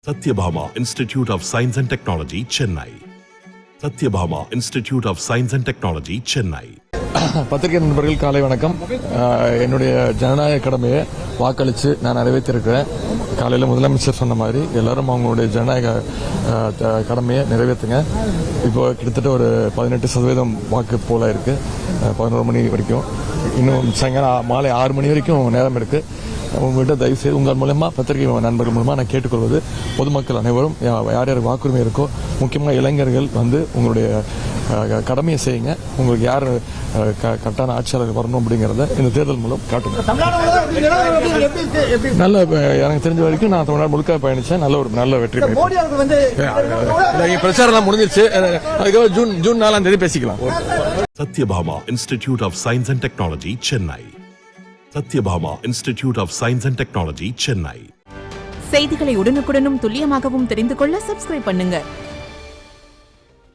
Satyabhama Institute of Science and Technology, Chennai. Satyabhama Institute of Science and Technology, Chennai. பத்திரிகை நண்பர்கள் காலை வணக்கம். என்னுடைய ஜனநாயக கடமையை வாக்களித்து நான் நிறைவேற்றிருக்கிறேன். காலையில் முதலமைச்சர் சொன்ன மாதிரி எல்லாரும் அவங்களுடைய ஜனநாயக கடமையை நிறைவேற்றுங்க. இப்போ கிட்டத்தட்ட ஒரு 18% வாக்கு போல இருக்கு. 11 மணி வரைக்கும், இன்னும் சாயங்காலம் மாலை 6 மணி வரைக்கும் நேரம் இருக்கு. உங்கள்கிட்ட தயவுசெய்து உங்கள் மூலமா, பத்திரிகை நண்பர்கள் மூலமா நான் கேட்டுக்கொள்வது, பொதுமக்கள் அனைவரும் யார் யார் வாக்குரிமை இருக்கோ, முக்கியமாக இளைஞர்கள் வந்து உங்களுடைய கடமையை செய்யுங்க. உங்களுக்கு யார் கரெக்டான ஆட்சியாளர் வரணும் அப்படிங்கறத இந்த தேர்தல் மூலம் காட்டுங்க. நல்ல எனக்கு தெரிஞ்ச வரைக்கும் நான் தமிழ்நாடு முழுக்க பயணிச்சேன். நல்ல வெற்றி. பிரச்சாரம் முடிஞ்சிருச்சு. அதுக்கப்புறம் ஜூன் 4ஆம் தேதி பேசிக்கலாம். Satyabhama Institute of Science and Technology, Chennai. Satyabhama Institute of Science and Technology, Chennai. செய்திகளை உடனுக்குடனும் துல்லியமாகவும் தெரிந்து கொள்ள சப்ஸ்கிரைப் பண்ணுங்க.